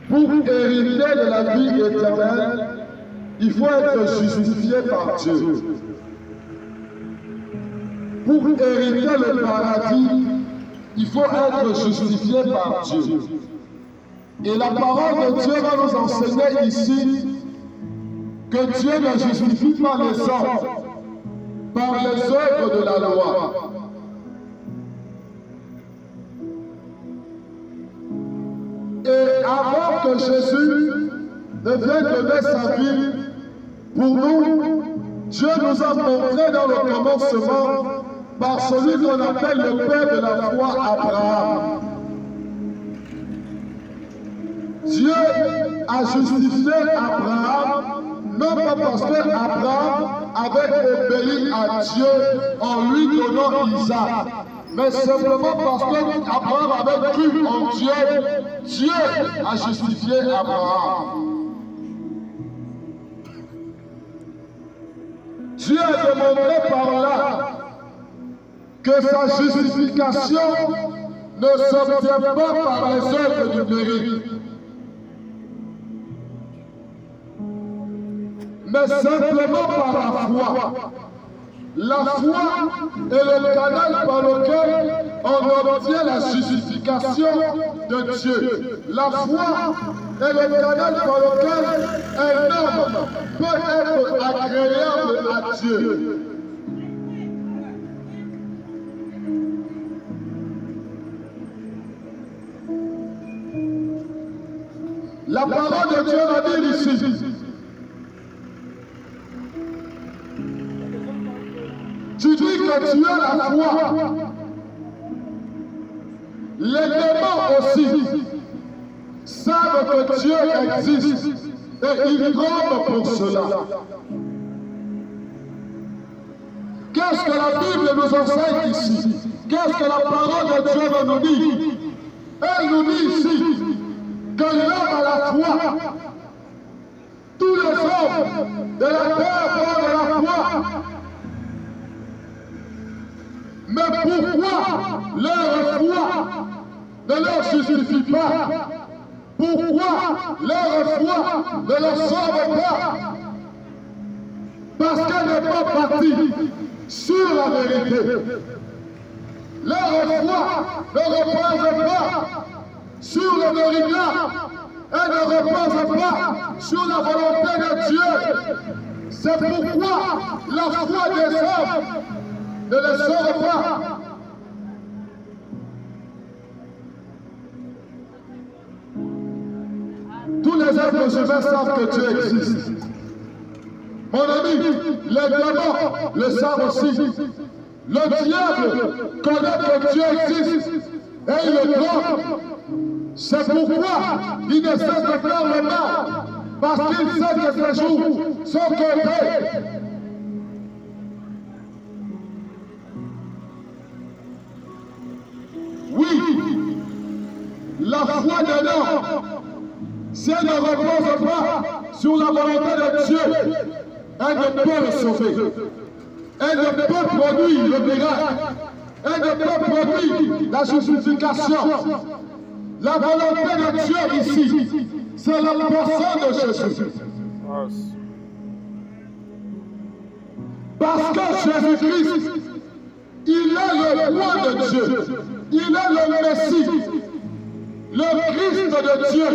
Pour hériter de la vie éternelle, il faut être justifié par Dieu. Pour hériter le paradis, il faut être justifié par Dieu. Et la parole de Dieu va nous enseigner ici que Dieu ne justifie pas les hommes par les œuvres de la loi. Et avant que Jésus ne vienne donner sa vie pour nous, Dieu nous a montré dans le commencement par celui qu'on appelle le père de la foi, Abraham. Dieu a justifié Abraham, non pas parce qu'Abraham avait obéi à Dieu en lui donnant Isaac, mais simplement parce qu'Abraham avait cru en Dieu. Dieu a justifié Abraham. Dieu a démontré par là que sa justification ne s'obtient pas par les œuvres du mérite, mais simplement par la foi. La foi est le canal par lequel on obtient la justification de Dieu. La foi est le canal par lequel un homme peut être agréable à Dieu. La parole de Dieu va dire ici, tu dis que tu as la foi. Les démons aussi savent que Dieu existe et ils tremblent pour cela. Qu'est-ce que la Bible nous enseigne ici? Qu'est-ce que la parole de Dieu nous dit? Elle nous dit ici que l'homme a la foi. Tous les hommes de la terre ont de la foi. Mais pourquoi leur foi ne leur justifie pas? Pourquoi leur foi ne leur sauve pas? Parce qu'elle n'est pas bâtie sur la vérité. Leur foi ne repose pas sur le méridian. Elle ne repose pas sur la volonté de Dieu. C'est pourquoi la foi des hommes ne les sauve pas. Tous les êtres humains savent que Dieu existe. Mon ami, les démons le savent aussi. Le diable connaît que Dieu existe et il le trompe. C'est pourquoi il ne cesse de faire le mal, parce qu'il sait que ses jours sont comptés. Oui, la foi de l'homme, si elle ne repose pas sur la volonté de Dieu, elle ne peut le sauver. Elle ne peut produire le miracle. Elle ne peut produire la justification. La volonté de Dieu ici, c'est la personne de Jésus. Parce que Jésus-Christ, il est le roi de Dieu. Il est le Messie, le Christ de Dieu.